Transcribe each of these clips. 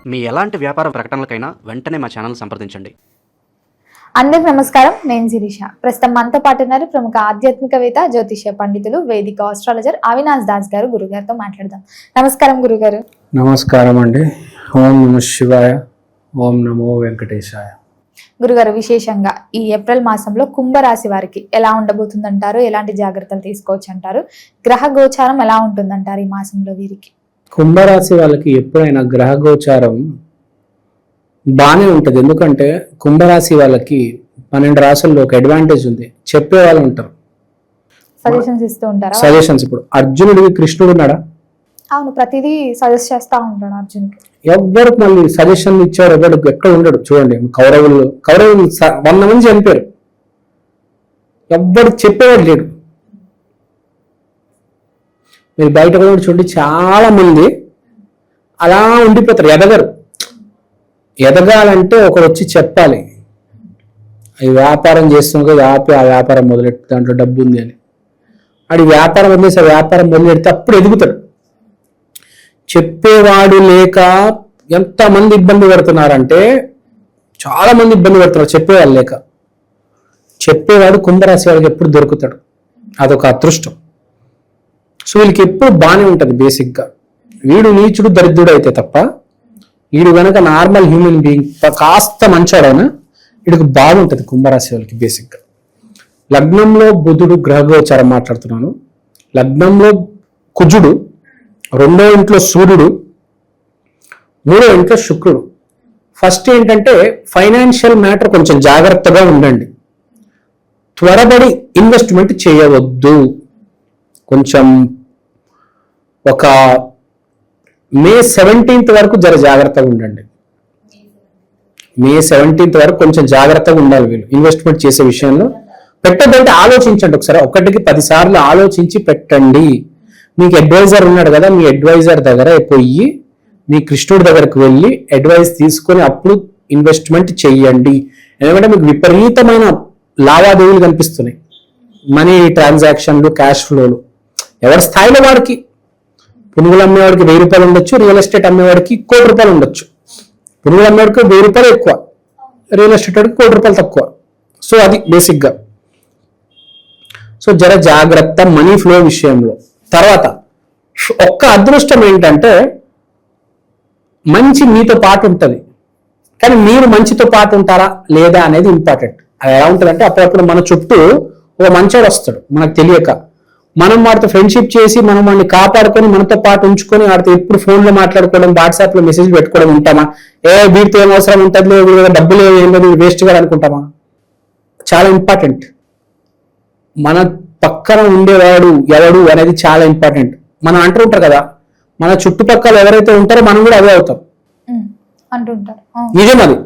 మీ ఎలాంటి వ్యాపార ప్రకటనలకైనా వెంటనే మా ఛానల్ సంప్రదించండి. అందరికి నమస్కారం. నేను శిరీష. ప్రస్తుతం మనతో పాటు ఉన్నారు ప్రముఖ ఆధ్యాత్మికవేత్త, జ్యోతిష్య పండితులు, వేదిక ఆస్ట్రాలజర్ అవినాష్ దాస్ గారు. గురుగారితో మాట్లాడదాం. నమస్కారం గురుగారు. నమస్కారం అండి. ఓం నమ శివాయ, ఓం నమో వెంకటేశాయ. గురుగారు, విశేషంగా ఈ ఏప్రిల్ మాసంలో కుంభరాశి వారికి ఎలా ఉండబోతుందంటారు? ఎలాంటి జాగ్రత్తలు తీసుకోవచ్చు అంటారు? గ్రహ గోచారం ఎలా ఉంటుందంటారు ఈ మాసంలో వీరికి? కుంభరాశి వాళ్ళకి ఎప్పుడైనా గ్రహ గోచారం బాగానే ఉంటుంది. ఎందుకంటే కుంభరాశి వాళ్ళకి 12 రాశుల్లో ఒక అడ్వాంటేజ్ ఉంది. చెప్పే వాళ్ళు ఉంటారు, సజెషన్స్ ఇస్తూ ఉంటారా? సజెషన్స్. ఇప్పుడు అర్జునుడికి కృష్ణుడు ఉన్నాడా? అవును, ప్రతిదీ సజెస్ట్ చేస్తా ఉంటాడు అర్జునుడు. ఎవ్వరికి మళ్ళీ సజెషన్ ఇచ్చారు ఎవరికి ఎక్కడ ఉండడు. చూడండి, కౌరవులు 100 మంది చనిపోయారు, ఎవ్వరికి చెప్పేవాడు లేడు. మీరు బయట కూడా చూడండి, చాలా మంది అలా ఉండిపోతారు, ఎదగరు. ఎదగాలంటే ఒకడు వచ్చి చెప్పాలి, ఈ వ్యాపారం చేస్తున్నావు ఆపి ఆ వ్యాపారం మొదలెట్టు, దాంట్లో డబ్బు ఉంది అని. ఆడి వ్యాపారం వదిలేసి ఆ వ్యాపారం మొదలెడితే అప్పుడు ఎదుగుతాడు. చెప్పేవాడు లేక ఎంతమంది ఇబ్బంది పడుతున్నారంటే, చాలా మంది ఇబ్బంది పడుతున్నారు చెప్పేవాళ్ళు లేక. చెప్పేవాడు కుంభరాశి వాడికి ఎప్పుడు దొరుకుతాడు, అదొక అదృష్టం. సో వీళ్ళకి ఎప్పుడు బాగానే ఉంటుంది. బేసిక్గా వీడు నీచుడు దరిద్రుడు అయితే తప్ప, వీడు కనుక నార్మల్ హ్యూమన్ బీయింగ్ కాస్త మంచోడైనా వీడికి బాగుంటుంది కుంభరాశి వాళ్ళకి. బేసిక్గా లగ్నంలో బుధుడు గ్రహగోచారం మాట్లాడుతున్నాను. లగ్నంలో కుజుడు, 2వ ఇంట్లో సూర్యుడు, 3వ ఇంట్లో శుక్రుడు. ఫస్ట్ ఏంటంటే ఫైనాన్షియల్ మ్యాటర్ కొంచెం జాగ్రత్తగా ఉండండి. త్వరపడి ఇన్వెస్ట్మెంట్ చేయవద్దు. కొంచెం ఒక మే 17th వరకు జాగ్రత్తగా ఉండండి. మే 17th వరకు కొంచెం జాగ్రత్తగా ఉండాలి వీళ్ళు ఇన్వెస్ట్మెంట్ చేసే విషయంలో. పెట్టద్దంటే ఆలోచించండి ఒకసారి, 1కి 10 సార్లు ఆలోచించి పెట్టండి. మీకు అడ్వైజర్ ఉన్నాడు కదా, మీ అడ్వైజర్ దగ్గర పోయి మీ కృష్ణుడి దగ్గరకు వెళ్ళి అడ్వైస్ తీసుకొని అప్పుడు ఇన్వెస్ట్మెంట్ చెయ్యండి. ఎందుకంటే మీకు విపరీతమైన లావాదేవీలు కనిపిస్తున్నాయి, మనీ ట్రాన్సాక్షన్లు, క్యాష్ ఫ్లోలు. ఎవరి స్థాయిలో వాడికి. పునుగులు అమ్మేవాడికి 1000 రూపాయలు ఉండొచ్చు, రియల్ ఎస్టేట్ అమ్మేవాడికి 1 కోటి రూపాయలు ఉండొచ్చు. పునుగులు అమ్మేవాడికి 1000 రూపాయలు ఎక్కువ, రియల్ ఎస్టేట్ వాడికి 1 కోటి రూపాయలు తక్కువ. సో అది బేసిక్గా. సో జర జాగ్రత్త మనీ ఫ్లో విషయంలో. తర్వాత ఒక్క అదృష్టం ఏంటంటే, మంచి మీతో పాటు ఉంటుంది, కానీ మీరు మంచితో పాటు ఉంటారా లేదా అనేది ఇంపార్టెంట్. అది ఎలా ఉంటుందంటే, అప్పుడప్పుడు మన చుట్టూ ఒక మంచోడు వస్తాడు మనకు తెలియక. మనం వాడితో ఫ్రెండ్షిప్ చేసి మనం వాడిని కాపాడుకొని మనతో పాటు ఉంచుకొని వాడితో ఎప్పుడు ఫోన్లో మాట్లాడుకోవడం, వాట్సాప్లో మెసేజ్ పెట్టుకోవడం ఉంటామా? వీటితో ఏం అవసరం ఉంటుంది, డబ్బులు ఏం లేదు, వేస్ట్ గా అనుకుంటామా? చాలా ఇంపార్టెంట్. మన పక్కన ఉండేవాడు ఎవడు అనేది చాలా ఇంపార్టెంట్. మనం అంటూ ఉంటారు కదా, మన చుట్టుపక్కల ఎవరైతే ఉంటారో మనం కూడా అదే అవుతాం అంటుంటారు. నిజం అది.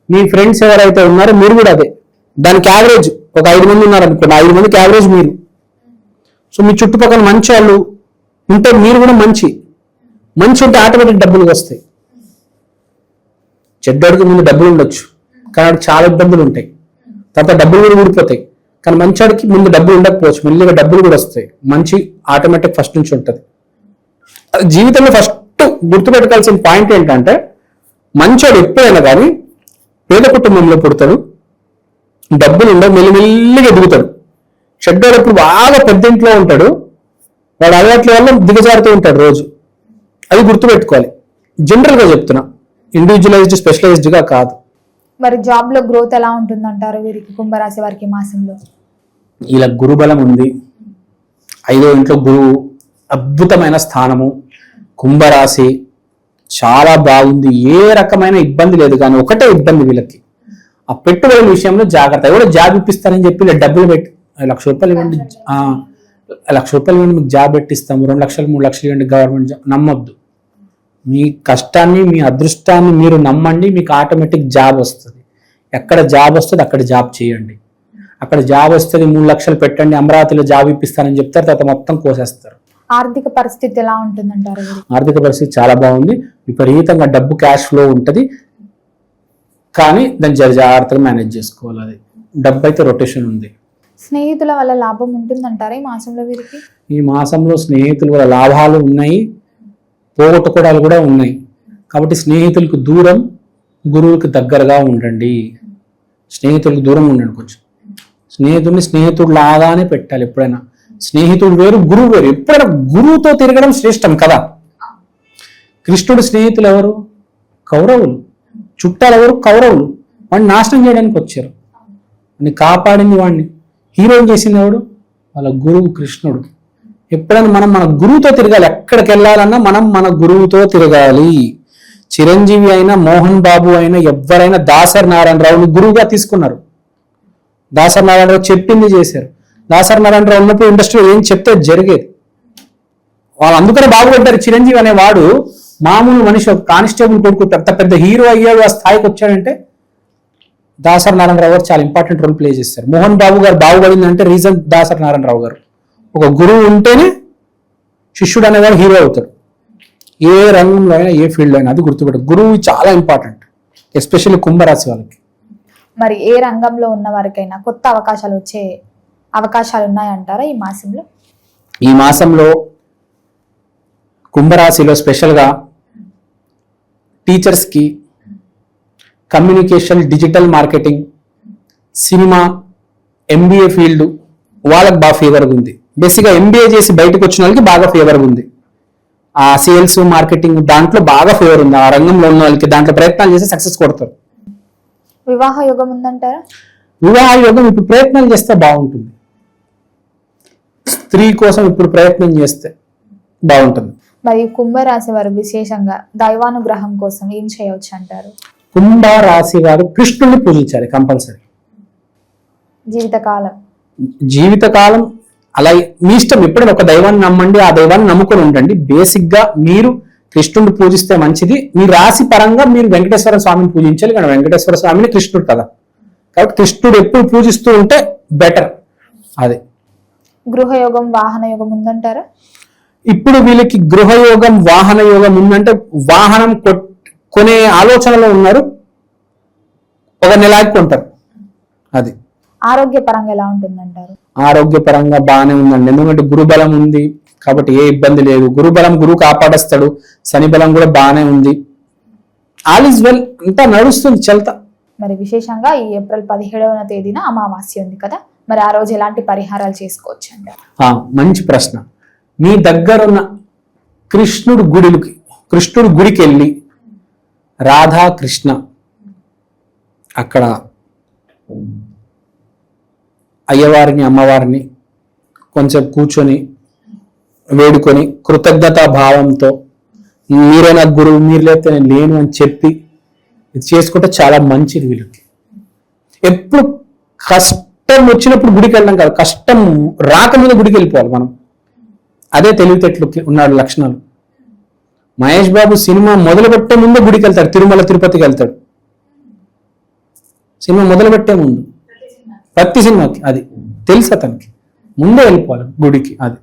మీ ఫ్రెండ్స్ ఎవరైతే ఉన్నారో మీరు కూడా అదే. దానికి యావరేజ్ ఒక 5 మంది ఉన్నారు అనుకోండి, 5 మందికి యావరేజ్ మీరు. సో మీ చుట్టుపక్కల మంచి వాళ్ళు ఉంటే మీరు కూడా మంచి ఉంటే ఆటోమేటిక్ డబ్బులు వస్తాయి. చెడ్డోడికి ముందు డబ్బులు ఉండొచ్చు, కానీ చాలా ఇబ్బందులు ఉంటాయి. తర్వాత డబ్బులు కూడా ఊడిపోతాయి. కానీ మంచోడికి ముందు డబ్బులు ఉండకపోవచ్చు, మెల్లిగా డబ్బులు కూడా వస్తాయి. మంచి ఆటోమేటిక్ ఫస్ట్ నుంచి ఉంటుంది. జీవితంలో ఫస్ట్ గుర్తుపెట్టుకోవాల్సిన పాయింట్ ఏంటంటే, మంచోడు ఎప్పుడైనా కానీ పేద కుటుంబంలో పుడతాడు, డబ్బులు ఉండవు, మెల్లిమెల్లిగా ఎదుగుతాడు. చెడ్డోడు ఎప్పుడు బాగా పెద్ద ఇంట్లో ఉంటాడు, వాడు అలవాట్ల వల్ల దిగజారుతూ ఉంటాడు రోజు. అది గుర్తుపెట్టుకోవాలి. జనరల్గా చెప్తున్నా, ఇండివిజువలైజ్డ్ స్పెషలైజ్డ్గా కాదు. మరి జాబ్ లో గ్రోత్ ఎలా ఉంటుందంటారు వీరికి, కుంభరాశి వారికి మాసంలో? ఇలా గురుబలం ఉంది, 5వ ఇంట్లో గురువు, అద్భుతమైన స్థానము. కుంభరాశి చాలా బాగుంది, ఏ రకమైన ఇబ్బంది లేదు. కానీ ఒకటే ఇబ్బంది వీళ్ళకి, ఆ పెట్టుబడుల విషయంలో జాగ్రత్త. ఎవరో జాబ్ ఇప్పిస్తారని చెప్పి డబ్బులు పెట్టి 1 లక్ష రూపాయలు ఇవ్వండి, 1 లక్ష రూపాయలు ఇవ్వండి మీకు జాబ్ పెట్టిస్తాము, 2 లక్షలు 3 లక్షలు ఇవ్వండి గవర్నమెంట్ జాబ్. నమ్మొద్దు. మీ కష్టాన్ని, మీ అదృష్టాన్ని మీరు నమ్మండి, మీకు ఆటోమేటిక్ జాబ్ వస్తుంది. ఎక్కడ జాబ్ వస్తుంది అక్కడ జాబ్ చేయండి. అక్కడ జాబ్ వస్తుంది, 3 లక్షలు పెట్టండి, అమరావతిలో జాబ్ ఇప్పిస్తానని చెప్తారు, తర్వాత మొత్తం కోసేస్తారు. ఆర్థిక పరిస్థితి ఎలా ఉంటుందంటారు? ఆర్థిక పరిస్థితి చాలా బాగుంది, విపరీతంగా డబ్బు క్యాష్ ఫ్లో ఉంటుంది. కానీ దాన్ని జాగ్రత్తగా మేనేజ్ చేసుకోవాలి. అది డబ్బు అయితే రొటేషన్ ఉంది. స్నేహితుల వల్ల లాభం ఉంటుందంటారా ఈ మాసంలో వీరికి? ఈ మాసంలో స్నేహితుల వల్ల లాభాలు ఉన్నాయి, పోగొట్టుకోవడాలు కూడా ఉన్నాయి. కాబట్టి స్నేహితులకు దూరం, గురువుకి దగ్గరగా ఉండండి. స్నేహితులకు దూరం ఉండండి కొంచెం. స్నేహితుడిని స్నేహితుడు లాగానే పెట్టాలి ఎప్పుడైనా. స్నేహితుడు వేరు, గురువు వేరు. ఎప్పుడైనా గురువుతో తిరగడం శ్రేష్టం కదా. కృష్ణుడి స్నేహితులు ఎవరు? కౌరవులు. చుట్టాలు ఎవరు? కౌరవులు. వాడిని నాశనం చేయడానికి వచ్చారు. వాడిని కాపాడింది, వాడిని హీరోని చేసింది ఎవడు? వాళ్ళ గురువు కృష్ణుడు. ఎప్పుడైనా మనం మన గురువుతో తిరగాలి. ఎక్కడికి వెళ్ళాలన్నా మనం మన గురువుతో తిరగాలి. చిరంజీవి అయినా, మోహన్ బాబు అయినా, ఎవరైనా దాసరి నారాయణరావుని గురువుగా తీసుకున్నారు. దాసరి నారాయణరావు చెప్పింది చేశారు. దాసరి నారాయణరావు ఉన్నప్పుడు ఇండస్ట్రీలో ఏం చెప్తే జరిగేది. వాళ్ళు అందుకనే బాగుపడ్డారు. చిరంజీవి అనేవాడు మామూలు మనిషి, ఒక కానిస్టేబుల్ కొడుకు పెద్ద పెద్ద హీరో అయ్యాడు, ఆ స్థాయికి వచ్చాడంటే దాసరి నారాయణరావు గారు చాలా ఇంపార్టెంట్ రోల్ ప్లే చేస్తారు. మోహన్ బాబు గారు బాగుపడిందంటే రీజన్ దాసరి నారాయణరావు గారు. ఒక గురువు ఉంటేనే శిష్యుడు అనేవాడు హీరో అవుతాడు. ఏ రంగంలో అయినా, ఏ ఫీల్డ్ అయినా. అది గుర్తుపెట్టు. గురువు చాలా ఇంపార్టెంట్, ఎస్పెషల్లీ కుంభరాశి వాళ్ళకి. మరి ఏ రంగంలో ఉన్న వారికైనా కొత్త అవకాశాలు వచ్చే అవకాశాలు ఉన్నాయంటారా ఈ మాసంలో? ఈ మాసంలో కుంభరాశిలో స్పెషల్గా టీచర్స్కి, communication, digital marketing, cinema, MBA field వాళ్ళకి బాగా ఫేవర్గా ఉంది. బేసిక్గా ఎంబీఏ చేసి బయటకు వచ్చిన వాళ్ళకి బాగా ఫేవర్గా ఉంది. ఆ సేల్స్, మార్కెటింగ్ దాంట్లో బాగా ఫేవర్ ఉంది. ఆ రంగంలో ఉన్న వాళ్ళకి దాంట్లో ప్రయత్నాలు చేసి సక్సెస్ కొడతారు. వివాహ యోగం ఉందంటారా? వివాహ యోగం ఇప్పుడు ప్రయత్నాలు చేస్తే బాగుంటుంది. స్త్రీ కోసం ఇప్పుడు ప్రయత్నం చేస్తే బాగుంటుంది. మరి కుంభరాశి వారు విశేషంగా దైవానుగ్రహం కోసం ఏం చేయవచ్చు అంటారు? కుంభరాశి వారు కృష్ణుడిని పూజించాలి కంపల్సరీ. జీవితకాలం అలా మీ ఇష్టం. ఎప్పుడైనా ఒక దైవాన్ని నమ్మండి, ఆ దైవాన్ని నమ్ముకొని ఉండండి. బేసిక్ గా మీరు కృష్ణుడిని పూజిస్తే మంచిది. మీ రాశి పరంగా మీరు వెంకటేశ్వర స్వామిని పూజించాలి. కానీ వెంకటేశ్వర స్వామిని కృష్ణుడు కదా, కాబట్టి కృష్ణుడు ఎప్పుడు పూజిస్తూ ఉంటే బెటర్. అదే గృహయోగం, వాహన యోగం ఉందంటారా? ఇప్పుడు వీళ్ళకి గృహయోగం, వాహన యోగం ఉందంటే వాహనం కొనే ఆలోచనలో ఉన్నారు. ఒక నెలకి కొంటారు. అది ఆరోగ్యపరంగా ఎలా ఉంటుందంటారు? ఆరోగ్యపరంగా బాగానే ఉందండి. ఎందుకంటే గురుబలం ఉంది కాబట్టి ఏ ఇబ్బంది లేదు. గురుబలం గురువు కాపాడేస్తాడు. శని బలం కూడా బాగానే ఉంది. ఆల్ ఈజ్ వెల్, అంతా నడుస్తుంది, చల్తా. మరి విశేషంగా ఈ ఏప్రిల్ 17వ తేదీన అమావాస్య ఉంది కదా, మరి ఆ రోజు ఎలాంటి పరిహారాలు చేసుకోవచ్చు అంటారు? మంచి ప్రశ్న. మీ దగ్గరున్న కృష్ణుడి గుడికి వెళ్ళి రాధా కృష్ణ అక్కడ అయ్యవారిని, అమ్మవారిని కొంచెం కూర్చొని వేడుకొని కృతజ్ఞతా భావంతో మీరే నాకు గురువు, మీరు లేకపోతే నేను లేను అని చెప్పి ఇది చేసుకుంటే చాలా మంచిది. వీళ్ళకి ఎప్పుడు కష్టం వచ్చినప్పుడు గుడికి వెళ్ళడం కాదు, కష్టం రాకముందు గుడికి వెళ్ళిపోవాలి మనం. అదే తెలివితేటలు ఉన్నాడు లక్షణాలు. మహేష్ బాబు సినిమా మొదలుపెట్టే ముందు గుడికి వెళ్తాడు, తిరుమల తిరుపతికి వెళ్తాడు. సినిమా మొదలుపెట్టే ముందు ప్రతి సినిమాకి అది తెలుసు అతనికి, ముందే వెళ్ళిపోవాలి గుడికి. అది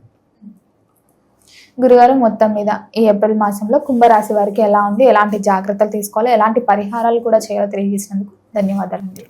గురుగారు, మొత్తం మీద ఈ ఏప్రిల్ మాసంలో కుంభరాశి వారికి ఎలా ఉంది, ఎలాంటి జాగ్రత్తలు తీసుకోవాలి, ఎలాంటి పరిహారాలు కూడా చేయాలో తెలియజేసినందుకు ధన్యవాదాలండి.